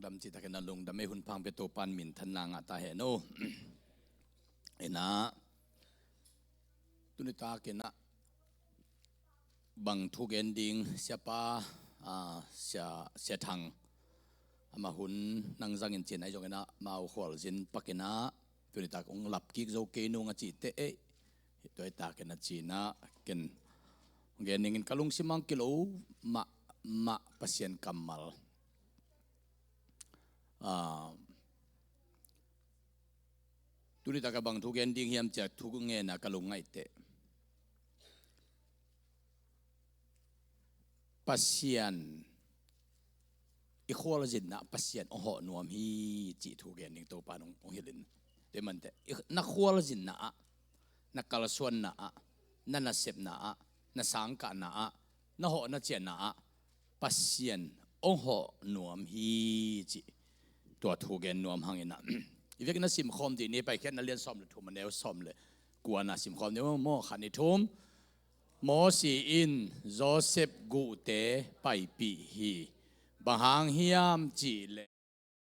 ดำจิตกันลงดำไม่หุ่นพังเปตัวปันมินทันนางตาเห็นโนเอ็นะตุนิตาเกนะบังทุกเอนดิ้งเสียป้าเสียทังมาหุ่นนั่งจังอินเจนไอจงเกนะมาเอาขวลจินปักเกนะตุนิตาคงหลับกิกโจเกนุงจิตเอ๊ะตัวตาเกนะจีนะเกนเกนิงกะลุงสิมังกิโลมาpasien kamal tuli taka bang tu gending hiam cha tu nge na kalung ngai te pasien ikhwal jin na pasien ho nuam hi chi tu gending to panong hilin te man te na khwal jin na kalsuan na sep na sangka na ho na chen na pasien ho nuam hi chiตัวถูกเกนนวมหังอินะอีเวกน่าสิมคอมดีนี้ไปแค่นักเรียนซ้อมเลยถูกมันแนวซ้อมเลยกวนน่าสิมคอมเนี่ยว่าโมขันนิทุมโมสีอินโจเซฟกูเตไปปีฮีบางหังฮิยามจีเล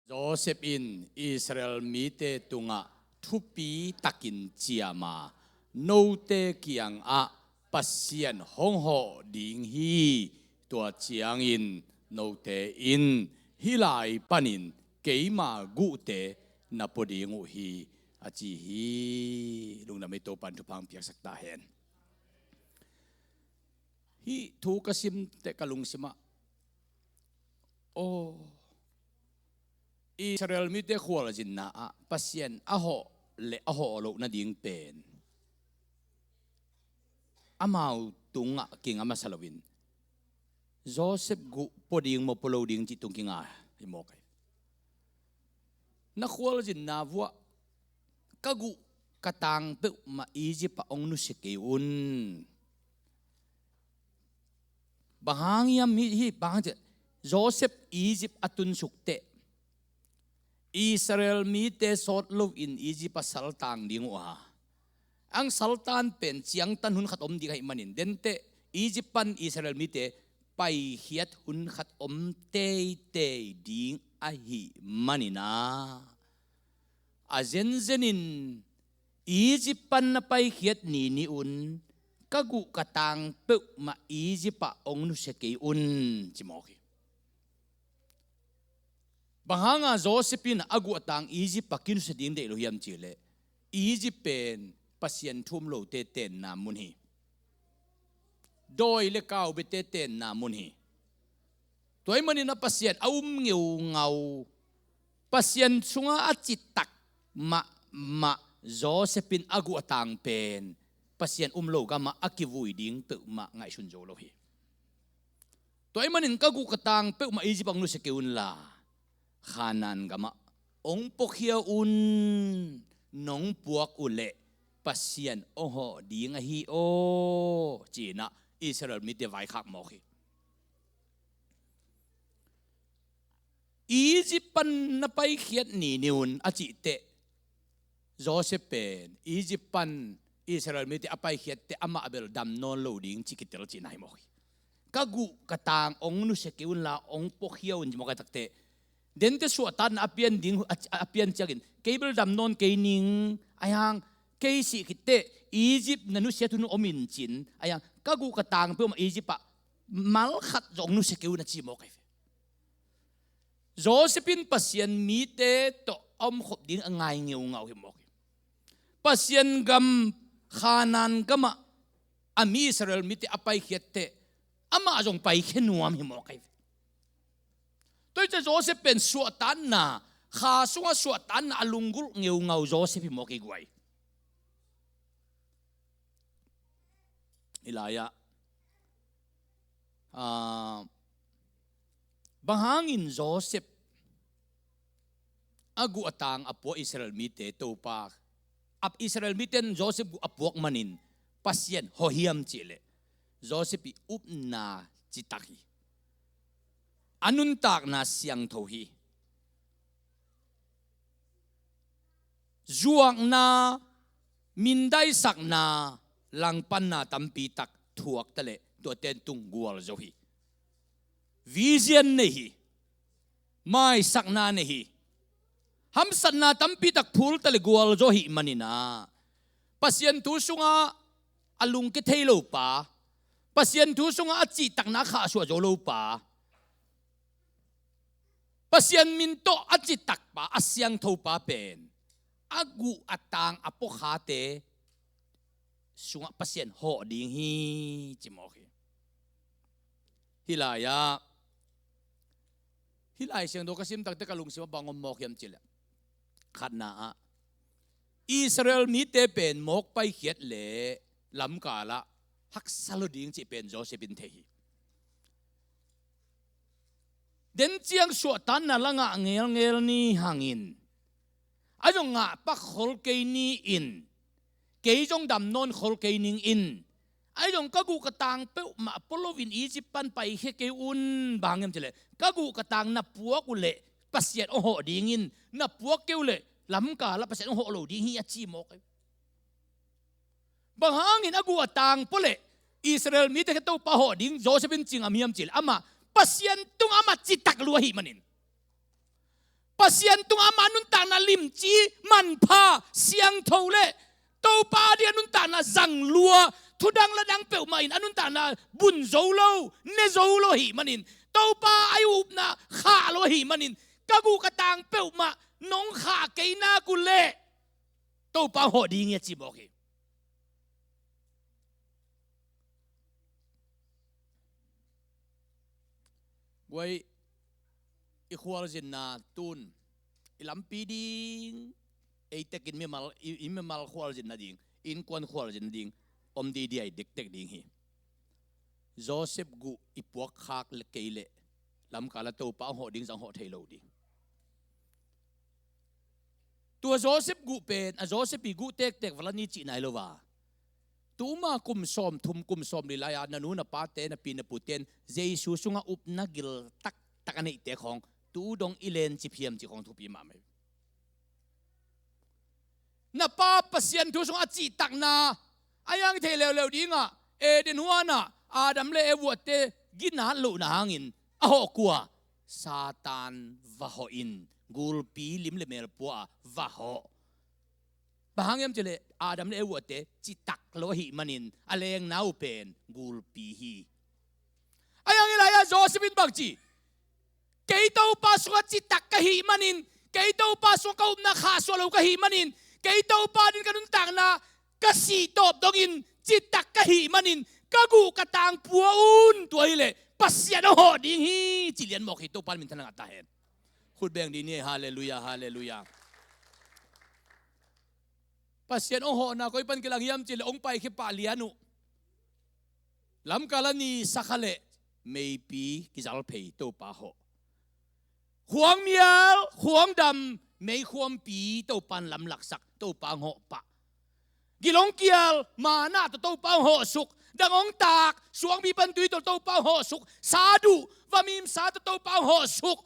โจเซฟอินอิสราเอลมีเตตุงะทุปีตักินเจียมาโนเตกียงปัสเซียนฮงโฮดิงฮีตัวเจียงอินโนเตอินฮิไลปานินเกี่ยมากูเตนับพอดีงูฮีอาจีฮีลุงนำไปโตปันทุพังเปียกสักตาเห็นฮีถูกกสิมเตะกะลุงสิมาโออิสราเอลมีเตะขวลจินนาปัสเซียนโหเลโหลูกนาดิ่งเป็นมาตุงกิงมาสลาวินโจเซฟกูพอดีงมาพอลูดิ่งจิตุงกิงฮิโมกนักขวลจินนาวัวกะกุกะตังเปมาอียิปต์องนุสเกอุนบางยามฮีบางจะโจเซฟอียิปต์อตุนสุกเตอิสราเอลมีเตสอดลูกอินอียิปต์สัลตังดิงว่าอังสัลตันเป็นเจียงตันหุนขัดอมดีให้มันนินเดนเตอียิปต์ปันอิสราเอลมีเตไปเฮียดหุนขัดอมเตดิงahi manina azenzenin Egyptan na pai khiat ni un kagu katang pe ma Egypt ong nu sekei un chimoki bahanga Josephine agu atang Egypt kinu se ding de lohiam chile Egypt pen pasien thum lo te ten na munhi doi le kau be te ten na munhi toy manin na pasien ngeu ngau pasien sunga achitak ma Josephine agu atang pen pasien lo gama akivui ding pe ma ngai sun jo lo hi toy manin kagu katang pe ma iji pang nu se keun la khanan gama ong pokhia un nong puak ule pasien ho ding hi o china Israel mi te vai khak mo hi Egyptan na pai khiat ni niun achi te Joseph pen Egyptan Israel mi te apai khiat te ama abel dam non loading chikitel chinai mo kagu katang ong nu se keun la ong pokhiaun mo ka takte den te suatan apian ding apian chagin cable dam non keining ayang keisi kitte Egypt na nu se tu nu omin chin ayang kagu katang pe ma Egypt mal khat jong nu se keun na chi mo kai Josephine pasien mi te to khop ding angai ngeu ngau hi mo pasien gam khanan gama ami Israel mi te apai khiette ama jong pai khenuam hi mo kai toi cha Joseph pen suatan na kha sunga suatan na alungul ngeu ngau Joseph hi mo kai guai ilaya bahangin Joseph agu atang apo Israel mite topa ap Israel miten Joseph gu apuak manin pasien hohiam chile Joseph i upna chitaki anun tak na siang thohi zuak na mindai sak na langpan na tampi tak thuak tale to ten tung gual zohi vision nei mai sakna ne hi ham sanna tampi tak phul tale gwal zo hi manina pasien tu sunga alung ke thailo pa pasien tu sunga achi takna kha su zo lo pa pasien min to achi tak pa asyang tho pa pen agu atang apo khate sunga pasien ho ding hi chimo hi hilai siang do kasim tak te kalung siwa bangom mok yam chila khatna a Israel mi te pen mok pai khiat le lam kala hak saloding chi pen Joseph in thehi den chiang so tan na langa ngel ni hangin ajong nga pa khol ke ni in ke jong dam non khol ke ning in ajong kagu katang pe ma polovin Egypt pan pai he ke un bangem chele kagu katang na puak ule pasiat oho dingin na puak ke ule lam ka la pasiat oho lo ding hi achi mok bahangin agu atang pole Israel mi te to pa ho ding Joseph in ching amiam chil ama pasian tung ama chitak luahi manin pasian tung ama nun ta na lim chi man pha siang thole to pa dia nun ta na zang lua thudang la dang peu main anun ta na bun zolo ne zolo hi manin to pa ayup na kha lo hi manin kagu katang peu ma nong kha ke na ku le to pa ho ding ye chi bo ki wai ikhwal jin na tun ilam pi ding ei tekin me mal khwal jin na ding in kwan khwal jin ding om di ai dik tek ding hi Joseph gu ipuak khak le keile lam kala to pa ho ding jang ho thailo ding tua Joseph gu pen a Joseph gu tek wala ni chi nai lo wa tuma kum som thum kum som li laya nanu na pa te na pin na puten jesu sunga up na gil tak takani te khong tu dong ilen chi phiam chi khong thu pi ma mai na pa pasien tu sunga chi tak na ayang the lew dinga e den huana adam le ewote gina lo na hangin aho kwa satan va ho in gul pi lim le mel pua va ho bahangem chele adam le ewote chi tak lo hi manin aleng nau pen gul pi hi ayang ilaya Josephine bagchi keito pa suka chi tak ka hi manin keito pa suka na kha so lo ka hi manin keito pa din kanun tang na kasi top dongin chitak kahi manin kagu katang puaun tuaile pasya ho ding hi chilian mok hi to pan min thanang atahen khut beng di ni hallelujah hallelujah pasyan ho na koi pan kilang yam chile ong pai khi palianu lam kala ni sakhale maybe kizal pei to pa ho huang mial huang dam mei huam pi to pan lam laksak to pa ho pa gilong kial mana to pa ho suk dangong tak suang bi pan tui to pa ho suk sadu vamim sa to pa ho suk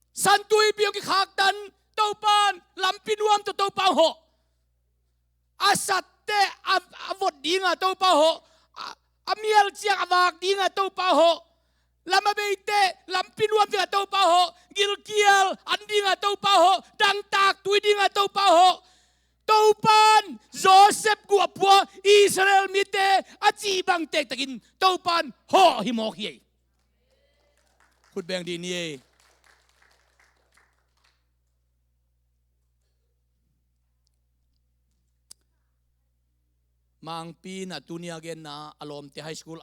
santui biong ki khak dan to pan lampinuam to pa ho asatte avot dinga to pa ho amiel chiang awak dinga to pa ho lama beite lampinuam dinga to pa ho gilkial andinga to pa ho dang tak tui dinga to pa ho Taupan Joseph gu apua Israel mite achi bang tek takin taupan ho himok ye khut beng di ni mang pi na tunia gen na alom te high school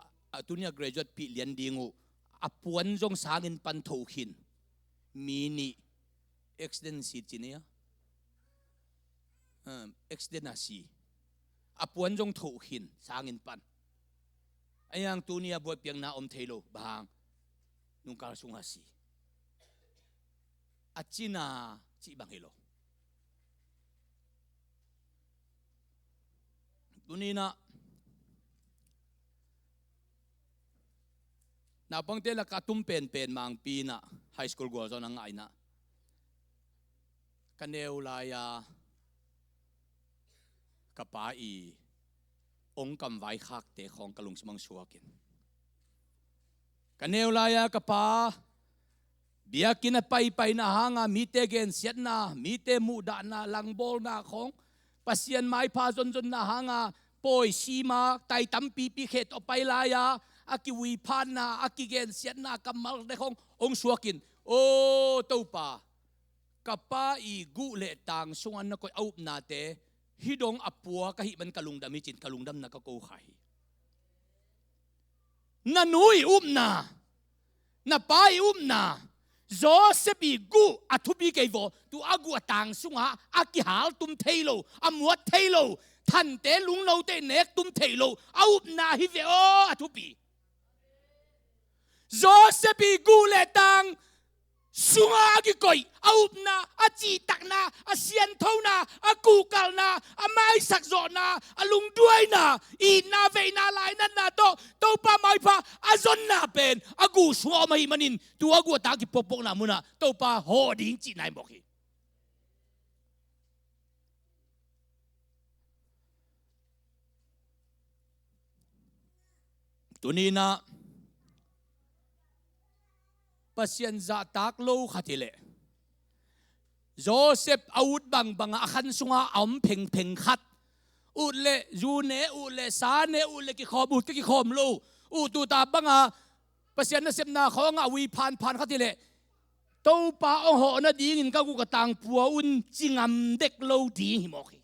tunia graduate pi lian dingu apuan jong sangin pan thokin mini accident si chinia exdenasi apuan jong thokin sangin pan ayang tunia boy piang na om thelo bang nung kal sungasi achina chi bang helo tunina na bang tela katum pen mang pina high school go zo na ngai na kaneu laya kapai ong kam vai khak te khong kalung simang suakin kaneu laya kapa biakin na pay na hanga mite gen siat na mite muda na langbol na kong pasien mai pa zon na hanga poi sima tai tampi pi khet o pailaya aki wi pan na aki gen siat na kamal de kong ong suakin o topa kapa i gu le tang sungan na koy aup na te hidong apua kahi man kalungdam chin kalungdam na kako khai nanui na pai na Joseph i gu atubi kay vo tu agu atang sunga aki hal tum thailo amuat thailo than te lung no te nek tum thailo aup na hi ve o atubi Joseph i gu le tang sunga agi koi aup na achi tak na asian thau na akukal na amai sak zo na alung duai na I na ve na lai na to pa mai pa azon na pen agu sunga mai manin tu agu ta ki popok na muna to pa ho ding chi nai moki tunina pasien za tak lo khatile Joseph out bang akan sunga am peng khat utle june utle sane utle ki khom ut ki khom lo tu ta banga pasien na sep na khonga wi phan khatile to pa ong ho na ding in ka ku ka tang pua un chingam dek lo ding hi moki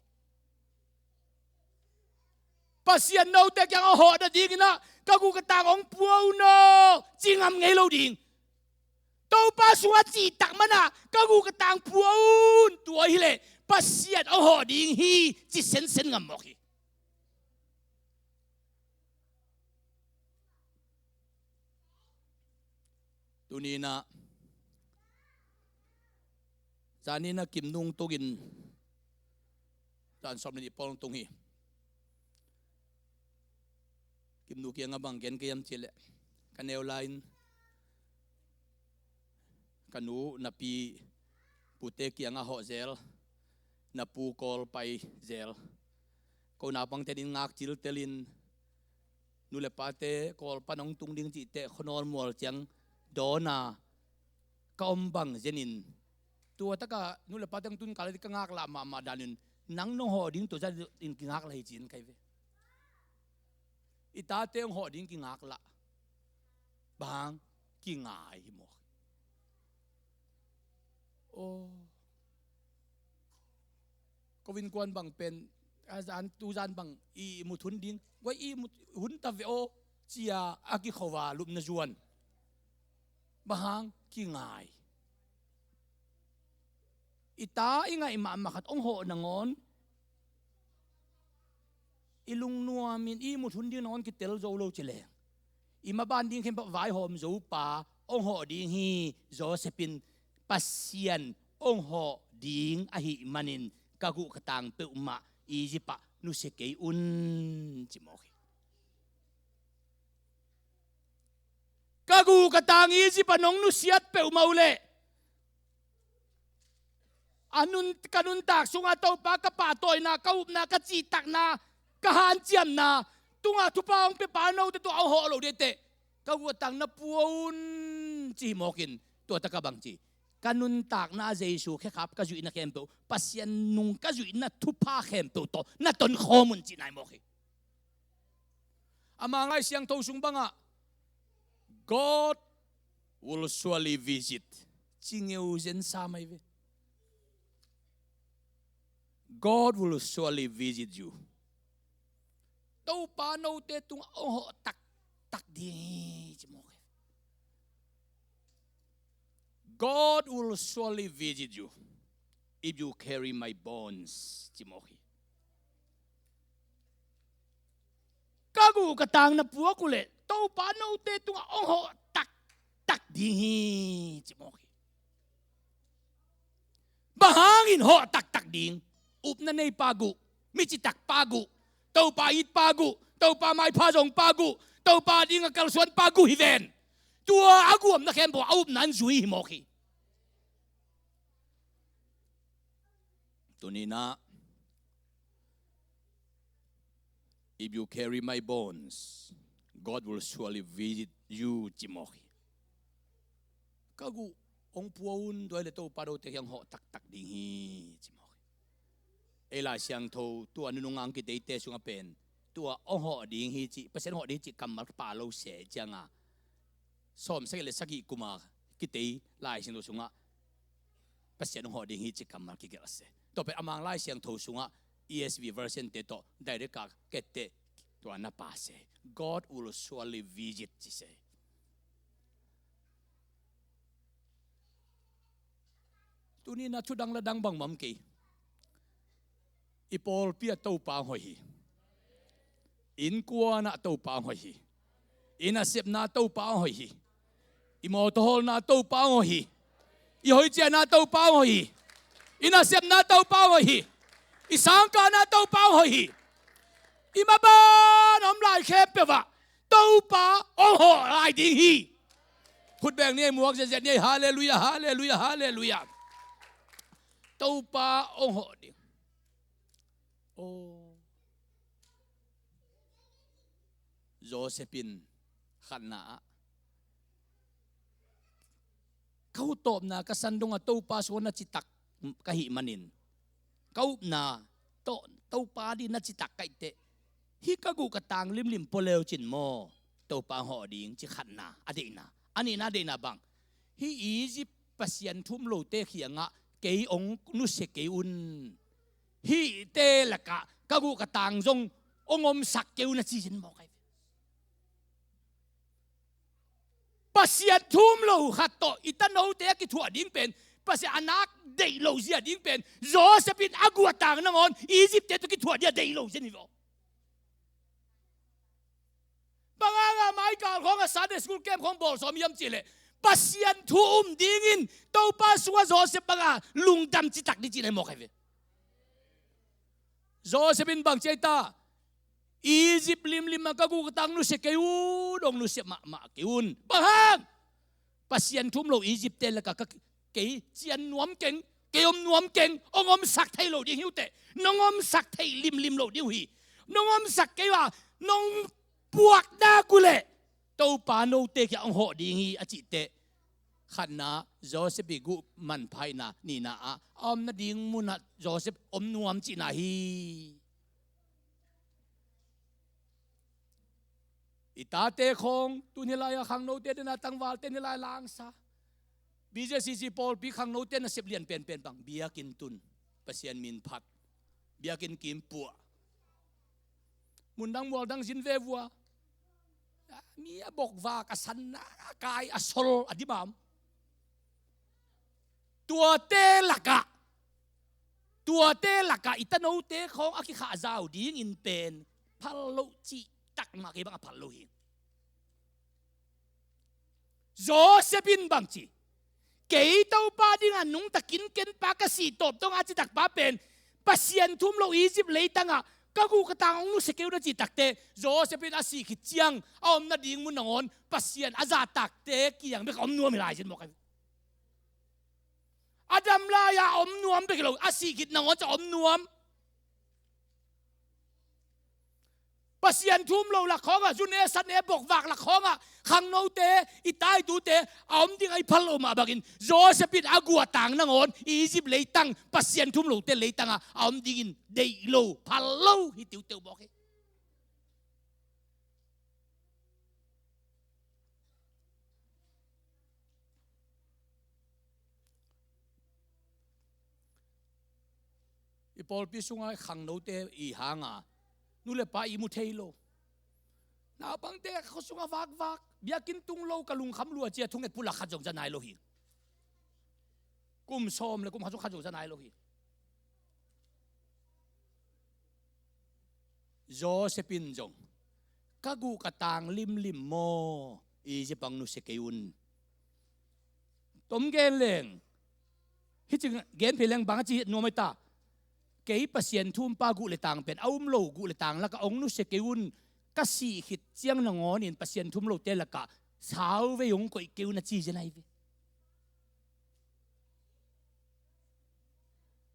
pasien no te kyang ho na ding na ka ku ka tang ong pua no chingam ngei lo ding tau pa suwa chi tak mana kagu katang puaun tua hile pasiat o ho ding hi chi sen ngam moki tunina zanina kim nung tugin tan som ni pol tung hi kim nu kia ngabang gen kayam chile kaneu line kanu napi pute kianga ho zel na pu kol pai zel ko na pang tenin ngak chil telin nule pate kol panong tung ding chi te khonol mol chang dona kaumbang zenin tua taka nule patang tun kala ka ngak la ma danin nang no ho ding to za in ngak la hi chin kai ve ita te ho ding ki ngak la bang ki ngai mo Kovin kwan bang pen azan tu zan bang I muthun ding wai I hun ta ve o chia aki khowa lup na juan bahang ki ngai ita inga ima makhat ong ho nangon ilung nuamin I muthun ding non ki tel zo lo chile ima ban ding khem vai hom zo pa ong ho ding hi Josephine pasien ong ho ding ahi manin kagu katang pe uma ijipa nu sekei un chimoki kagu katang ijipa nong nu siat pe uma ule anun kanun tak sunga to pa ka pa toy na kaup na ka chi tak na ka han chiam na tunga thupa ong pe pa no te to au ho lo de te kagu katang na puon chimokin to ta ka bang chi kanun tak na Jesu khe khap ka juina kem pe pasien nung ka juina thupa khem pe to na ton khomun chi nai mo khi ama ngai siang tho sung banga God will surely visit chingeu zen sa mai ve God will surely visit you to pa no te tung ho tak di chi mo God will surely visit you if you carry my bones, Timothy. Kagu katang na puwa kule, tau pa no te tunga ongho tak ding, Timothy. Bahangin ho tak ding, up na nay pagu, michitak pagu, tau pa it pagu, tau pa may pazong pagu, tau pa ding kalsuan pagu hiven. Tua aguam na kempo aup nan zui himoki. Tunina, if you carry my bones, God will surely visit you, Timothy. Kagu องปัวอุ่นด้วยเลยตัวปาโดเตียงหอตักดิ่งฮีจิมอกเอลาเสียงโทตัวนุ่งอังกิเตเตสุงเป็นตัวองหอดิ่งฮีจิเปอร์เซ็นต์หอดิ่งจิกำมัดปาโลเสจังอ่ะสมสักเลยสักกี่กุมากิเตลายเสียงโทสุงอ่ะเปอร์เซ็นต์หอดิ่งฮีจิกำมัดกิเกลเสตัวเป็นอมังลายเสียงโทสุงอ่ะ ESV version เตโตได้เด็กกเกตเตตัวนับปาเส God will surely visit จิเสตัวนี้นะชุดดังละดังบังมัมกีอีปอลเปียเต้าปางหอยอินกัวน่ะเต้าปางหอยอินอาเซบน่ะเต้าปางหอยอีมอตฮอลน่ะเต้าปางหอยอีหอยเจน่ะเต้าปางหอยอินอาเซบน่ะเต้าปางหอยอีสังกาน่ะเต้าปางหอยอีมาบ้านอมลายแคบเปว่ะเต้าปาโอ้โหลายดีฮีพูดแบ่งนี่หมวกเสร็จนี่ฮาเลลูยาฮาเลลูยาฮาเลลูยาเต้าปาโอ้โหดิโอ้โจเซฟินขันนาเขาตอบนะกษันดงเต้าปาสวนจิตักกะหิมันินเขานาเต้าปาดีนจิตักไก่เตฮิกากูกะตังลิมโปเลวจินโมเต้าปาหอดิงจิขันนาอดีนะอันนี้นะเดนะบังฮิอีจิปัสยันทุ่มโลเตขียงะเกยองนุเสเกอุนฮิเตละกะกะกูกะตังจงองอมสักเกอุนจิจินโมไกปัสยันทุ่มโลขัดโตอิตันโนเตกิถั่วดิ้งเป็นปัสยันอนักเดโลเซียดิ้งเป็นโจเซฟินอากูตังนังอนอียิปต์เตตุกิถั่วเดียเดโลเซนิโอบางงานไม่กล่าวของสัตว์สกุลเกมของบอลสมยมจีเลยปัสยันทุ่มดิ้งินเต้าปัสว่าโจเซฟบางงานลุงดำจิตักดิจิเลยมอกให้เวโจเซฟินบางเจตาอียิปต์ลิมมากกูกตังนุเสกยูดงนุเสมาเกยุนบางปัสยันทุ่มโลอียิปต์เตลกะเกยเจียนนวมเก่งเกยนวมเก่งองอมสักไทยโลดิ้งหิวเตน้องอมสักไทยลิมโลดิ้งหีน้องอมสักเกยว่าน้องปวกดากุเลเต้าปาโนเตกยังหอดีงีอจิเตขันนาโจเซฟบิกุมันไพนานี่นาอมนาดิงมุนาโจเซฟอมนวมจินาฮีอิตาเตคงตุนิลายขังโนเตนะตังวาลเตนิลายลางซาบีเจซีซีปอลปีขังโนเตนะเสพเลียนเป็นบังเบียกินตุนเปเซียนมินพัดเบียกินกิมปัวมุนดังมัวดังสินเววัวมีบอกว่ากษันนะกายอสโลอธิบามตัวเตลักะอิตาโนเตของอากิขาซาวดิ้งอินเป็นพัลโลจิตักมาเก็บังพัลโลหิงโจเซฟินบังจีเกยเต้าปาดิ้งอันนุ่งตะกินเกินปากสีตบต้องอาจิตักปาเป็นปัสยันทุ่มโลอียิปต์เลยตั้งก็กูกระตังนุสเกลนะจิตักเตโจเซฟินอาศัยขิดเจียงอมนาดิ่งมุนนอนปัสยันอาซาตักเตกี่อย่างไม่ขอมนัวไม่ลายฉันบอกให้อาดัมลายาอมนัวไปกี่โลอาศัยขิดนอนจะอมนัวปัสยันทุ่มโลหลักของจุนเนสันเนบอกวากหลักของขังโนเตอิตายดูเตอมดิ้งไอพัลโลมาบักินโจเซฟินอากัวตังนงอนอียิปต์เลยตั้งปัสยันทุ่มโลเตเลยตั้งอมดิ้งเดโลพัลโลฮิติวเตบอกให้อีปอลพิสุงไอขังโนเตอีหางนู่นเลยป้าอีมุเทโลน่าบังเตะเขาสุงวักเบียกินตุงโลกะลุงคำลัวเจียทุ่งเอ็ดปุระขัดจงจะนายโลหิกุมซ้อมเลยกุมขัดจงจะนายโลหิโจเซฟินจงกะกูกะตางลิมโมอีเจปังนุเสกยุนต้มเกนเลงฮิจึงเกนเพลงบางจีนัวไม่ตาเกี่ยปัสยันทุ่มปากุเลตังเป็นเอาโลกุเลตังแล้วก็องนุเสกยุนก็สี่ขิดเจียงนงอนินปัสยันทุ่มโลเตละกะสาวเวยงก็อีกเกี่ยวนาจีจะไหนเว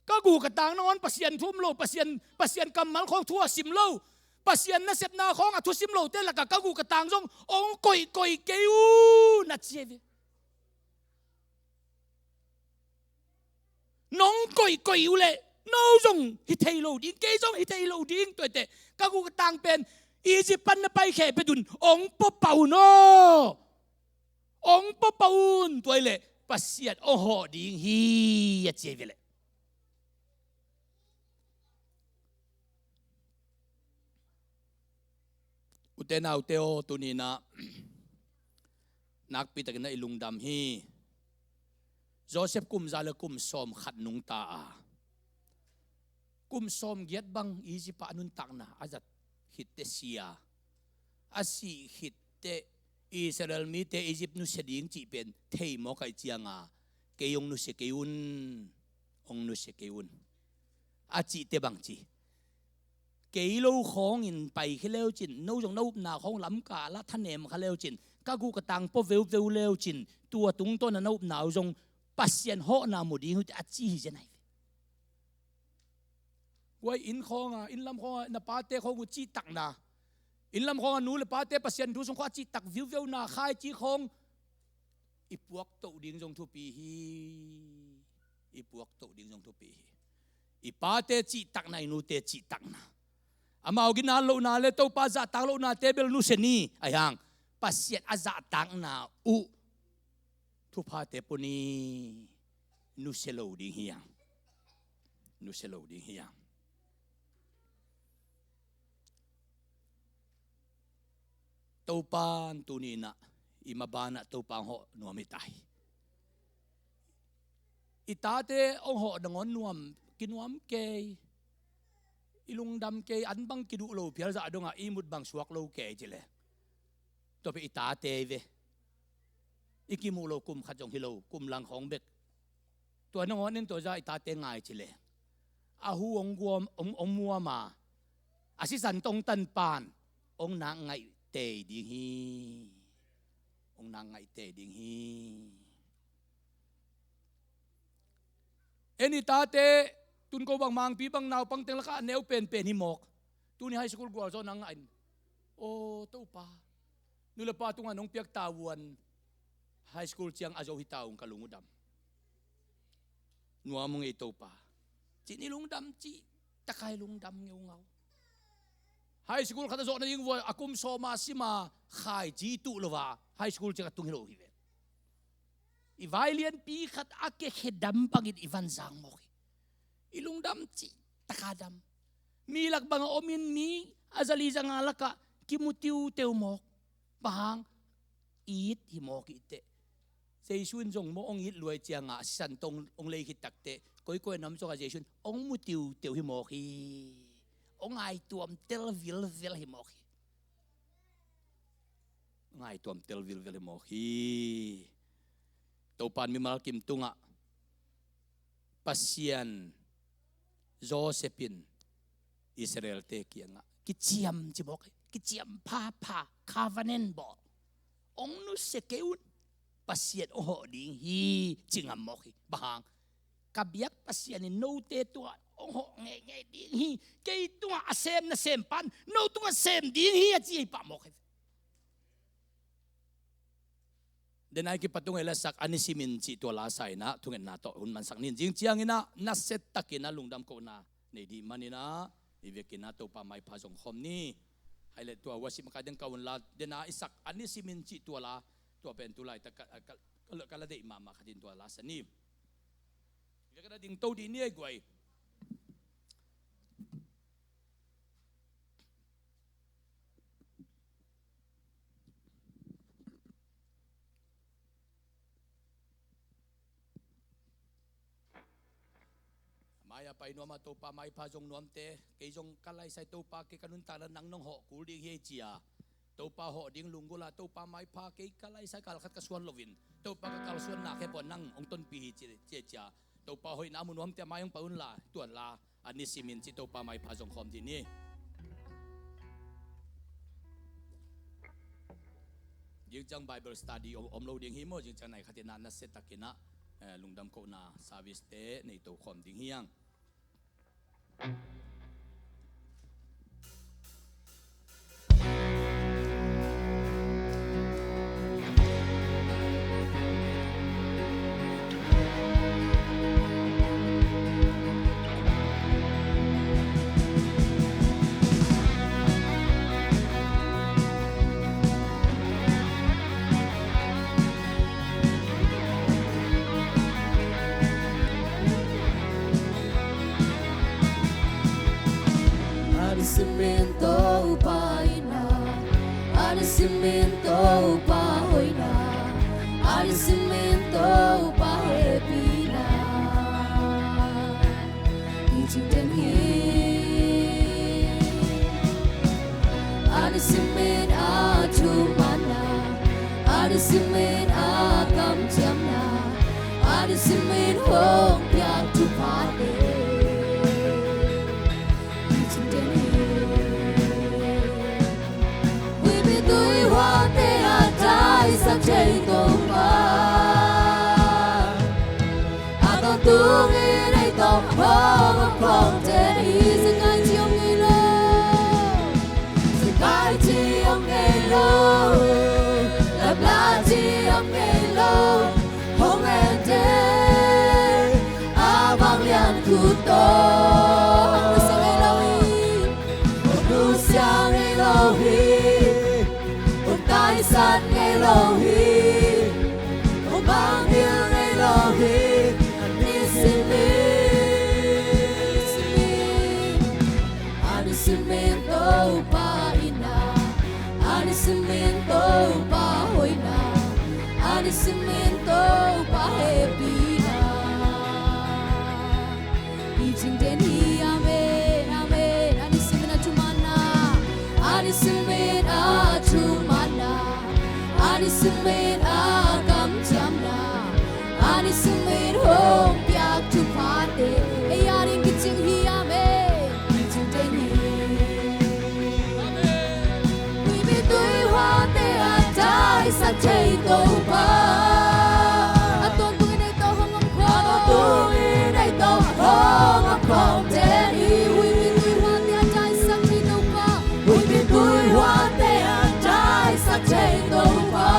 ก็กูกระตังนอนปัสยันทุ่มโลปัสยันกำมัลของทั่วสิมโลปัสยันน่ะเสพนาของทั่วสิมโลเตละกะก็กูกระตังจงองก็อีกเกี่ยวนาจีเว น้องก่อยอยู่เลยน้องจงฮิตเทโลดิ้งเกจงฮิตเทโลดิ้งตัวเตะก็กูก็ต่างเป็นอียิปต์ปันไปแค่ไปดุนองปะเป่าโนองปะเป่าตัวเลยปัสเซียดโอ้โหดิ้งฮียเจวิเลยอุเตนาอุเตโอตัวนี้นะนักปีตะกันนะอิลุงดำฮีโจเซฟกุมซาเลกุมซอมขัดนุงตากุมซอมเกียดบังอีจิปานุนตักนะอาจัดฮิตเตเซียอาศิฮิตเตอิสราเอลมีเตอียิปต์นุเสดิ้งจีเป็นเทยมอไกจียงาเกยงนุเสเกยุนองนุเสเกยุนอาจีเตบังจีเกยโลของอินไปขึ้นเลวจินนู้จงนู้นาของล้ำกาละท่านเนมขึ้นเลวจินก็กูกระตังพอเวลเลวจินตัวตุงต้นนู้นาวจงปัสยันห่อนามุดีหุตอาจีฮิจะไหนว่าอินของอินลำของนาปาเตของกูจีตักนาอินลำของนู้นเลยปาเตปัสยันดูสงข้าจีตักวิวนาขายจีของอีพวกโตดิ้งจงทุปีฮีอีพวกโตดิ้งจงทุปีฮีอีปาเตจีตักนาอินูเตจีตักนาอามาเอากินนาโลนาเลโตปาซาตักโลนาเตเบลนุเซนีอายังปัสยันอาซาตักนาอุทุพาเตปุนีนุเซโลดิ้งเฮียงนุเซโลดิ้งเฮียงตัวปานตุนีนะอิมาบานะตัวปานห่อนัวไม่ตายอิตาเตองห่อดังอนนัวมกินนัวมเกยอิลุงดำเกยอันบังกิดูโลเพียรจะดงอ่ะอิมุดบังสวกโลเกยจิเลตัวไปอิตาเตเวอิกิมูโลกุมขจงฮิโลกุมลังของเบกตัวน้องนั่นตัวจะอิตาเตง่ายจิเลอาหูองกวมองมัวมาอาศิสันตงตันปานองนางไงเตดิ้งฮีองนางไงเตดิ้งฮีเอ็นิตาเตตุนโกบังมังปีบังนาวปังเตงละกะเนวเป็นหิมอกตุนี่ไฮสคูลกว่าโซนังไงโอ้ตัวป้านุลปาตุงานองเปียกตาวันไฮสคูลเชียงอาโจฮิตาองกะลุงดำนัวมงไอตัวป้าจีนี่ลุงดำจีตะไคลุงดำเงาเงาไฮสคูลขัดโซนยิงวัวอากุมโซมาซิมาขายจีตุลวะไฮสคูลจะกระตุ้งฮิโรฮิเวอีไวเลียนปีขัดอาเกะเขดดำปังอิดอีวันซังมอกอีลุงดำจีตะกาดำมีหลักบังอมินมีอาซาลีจังอาลักะกิมุติวเตวมอกบางอีดฮิมอกอิเตเจชุนจงโมองอิดรวยเจียงอาสันตงองเลยคิดตักเตก้อยน้ำจงอาเจชุนองมุติวเตวฮิมอกฮีองไอตัวมเตลวิลฮิมอกฮีองไอตัวมเตลวิลฮิมอกฮีตัวปานมีมาลกิมตุงะปัสยันโจเซปินอิสราเอลเตกียงะกิจิมจิบอกกิจิมพาคาวันเนนบอกองนุสเกอุนปัสยันโอโหดิ้งฮีจิงามมอกฮีบางกับยักปัสยันโนเตตัวโอโหเงยดิ้งฮีเกยตัวเซมนะเซมปันโนตัวเซมดิ้งฮีจีปามอกฮีเดนไอกิปัตุงเอลสักอันนี้สิมินจิตัวลาไซนะทุงเงินนาโตอุนมันสักนินจริงเจียงนะนัสเซตตะกินะลุงดำโกนาในดีมันนี่นะอีเวกินะตัวปาไมพาจงคอมนี่ให้เลตัววสิมกัดยังกาวนลาเดนไอสักอันนี้สิมินจิตัวลาตัวเป็นตัวไลตะกะละเดอิมาขัดินตัวลาสนีเวกระดิ่งโตดีนี่ไอ้กวยมายาไปนัวมาตัวปาไม้พาจงนวมเตะเกยจงกันไล่ใส่ตัวปาเกกันุนตาละนังน้องหอกกูดิ้งเฮียจียตัวปาหอกดิ้งลุงกุลาตัวปาไม้พาเกกันไล่ใส่กัลขัดกระสวนลวินตัวปากกัลสวนหนักแค่ปนนั่งองต้นปีเจจียตัวปาหอยน้ำมุนวมเตะไม้ยงปะอุนลาตัวลาอันนี้สิมินจิตัวปาไม้พาจงคอมที่นี่ยิงจังไบเบิลสตัดดี้อมโลดิ้งฮิโมยิงจังไหนขัดนานัสเซตักินะลุงดำโกนาซาวิสเตในตัวคอมดิ้งเฮียง Anisimiento upaina, anisimiento upahoina, anisimiento upahepina. Ichiten hi, anisimin atumana, anisimin agam jamna, anisimin hong piak tupane. Sa chạy tông ba, con tung in đây tông hông không thể đi sự cai chiêm ngày lâu, sự cai chiêm ngày lâu, làm lá chiêm ngày lâu, không em thế, vang lian khu to, hông sang ngày lâu hi, hông sang ngày lâu hi. Tai san ngày lâu hi, không bao nhiêu ngày lâu hi, Anisimiento upaina, anisimiento upahoina, anisimiento upahepina. Ijing den hi amen, amen, anisimin atumana, anisimin atumana. Anisimin agam jamna, anisimin hong piak tupate. Ayaring kiching hi amen, kiching den hi. We be tui hoa te atai sa chay to pa. Aton tui nei to hong am kho, aton tui nei to hong am kho den hi. We be tui hoa te atai sa chay to pa.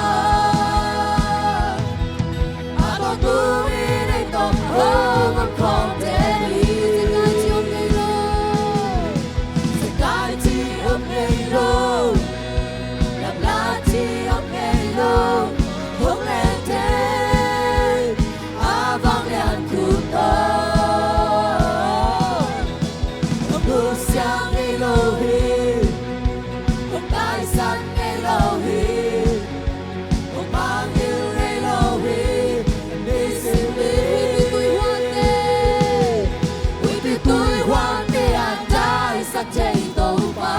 We be tui hoa te atai sa chay to pa.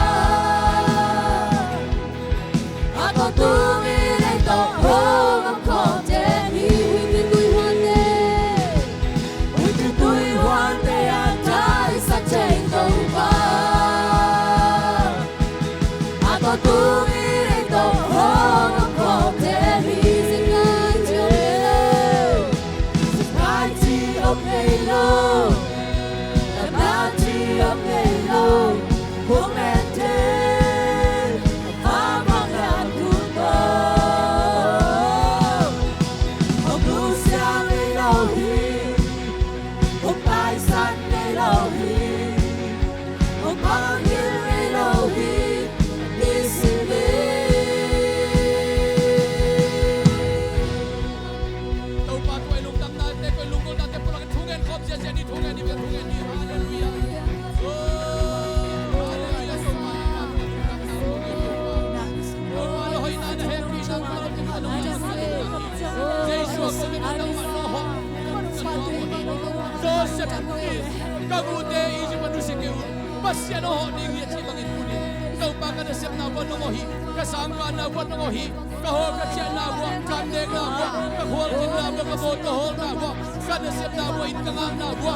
Kagute isi manusia keu pasya no ning ye chi bangin kuni kau pa ka nasip na wan ngohi kasangka na wan ngohi kaho ka chen na wa kande na wa ka hol tin na wa ka bo to hol na wa ka nasip na wa in ka nga na wa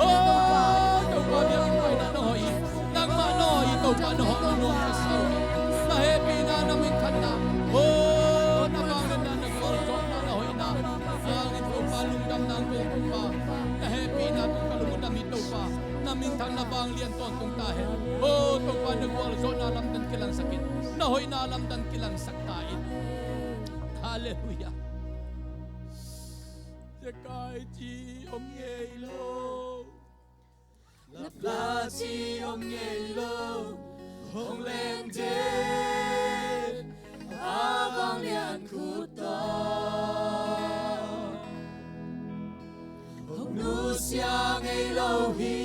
oh kau pa dia pai na no hi nang ma no hi kau pa no ho no ka sau na happy na na min khana oh na bang na na kol to na no hi na ang ko pa lung dam nang ko pa na happy na tu kalung dam ito pa namin thang na bang lian ton tung tahe oh to pa nagwal zo na lam dan kilang sakit na hoy na lam dan kilang saktain hallelujah Jakai chi om ngelo lap la chi om ngelo hong leng den abang lian ku to hong nu sia ngelo hi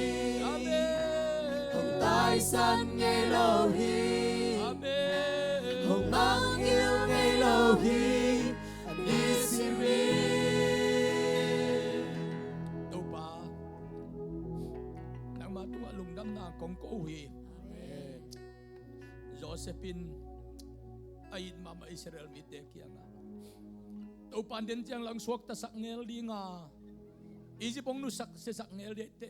hong tai ai san nghe lô hi Amen. hồng mang yêu nghe lô hi đi siri Đâu ba nang matua lungdam na kong ko hi Josephine ayin mama Israel mitek yang Đâu pan den jang lang suak ta sak ngel di nga isi pong nusak se sak ngel de te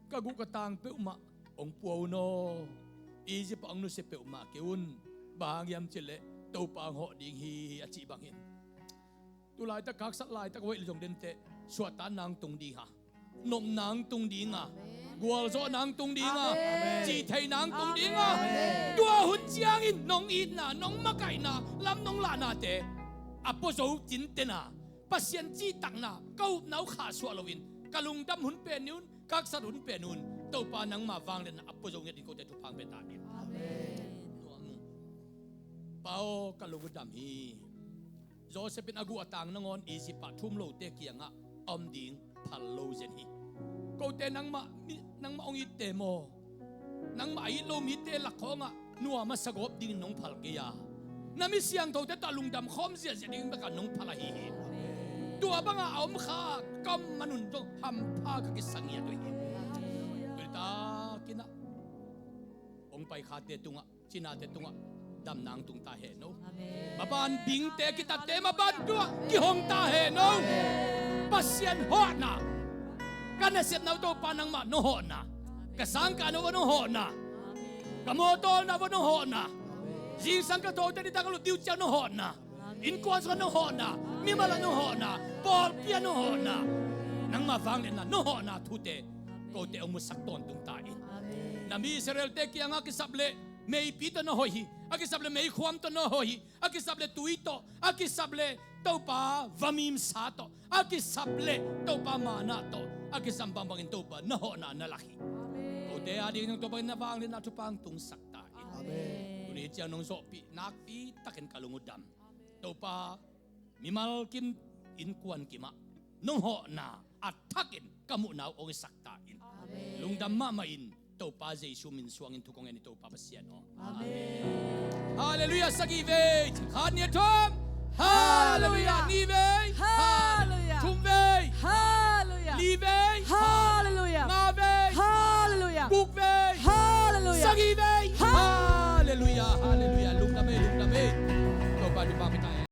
kagu katang pe uma ong puaw no isi pa ang nusip pe uma keun bahagyam chile đâu pa ang ho ding hi achi bangin tulai ta kak sat lai ta ko jong den te suata nang tung di ha nom nang tung di nga gual zo nang tung di nga chi thai nang tung di nga tua hun chiang in nong in na nong makai na lam nong la na te apo zo jin te na pasien chi tak na kau nau kha swa lowin kalung dam hun pe nun kak sat hun pe nun to pa nang ma wang len apo zo ngin ko te tu pang pe ta ni amen pao kalung dam hi Josephine agu atang nangon isi pa thum lo te kianga om ding phal lo jen hi ko te nang ma ong ite mo nang ma ai lo mi te lakhonga nuwa ma sagop ding nong phal ke ya nami siang tho te ta lungdam khom zia ding ba ka nong phala hi tua banga om kha kam manun to ham pha ka ki sangya to hi ta kina ong pai kha te tunga china te tunga dam nang tung ta he no maban bing te kita te maban tua ki hong ta he no pasien ho na kana set na to panang ma no ho na kasang ka no ho na kamoto na no ho na jing sang ka to te ta ka lu tiu cha no ho na in kwa so no ho na mi mala no ho na pol pia no ho na nang ma vang le na no ho na thu te ko te ong musak ton tung ta in na mi Israel te ki anga ki sable mei pito no hohi aki sable mei khwam to no hohi aki sable tuito aki sable topa vamim sato aki sable topa mana to aki sambang bangin topa na ho na nalahi o te adi ng topa na bang na tupang tung sakta amen uni tiang nong sopi nakpi takin kalungudam topa mimal kim in kuan kima nong ho na atakin kamu na o sakta in lungdam mamain tau pa Jesu min suangin tukong ini tau pa pasien oh. Amen. Haleluya sagive. Kanya tom. Haleluya nive.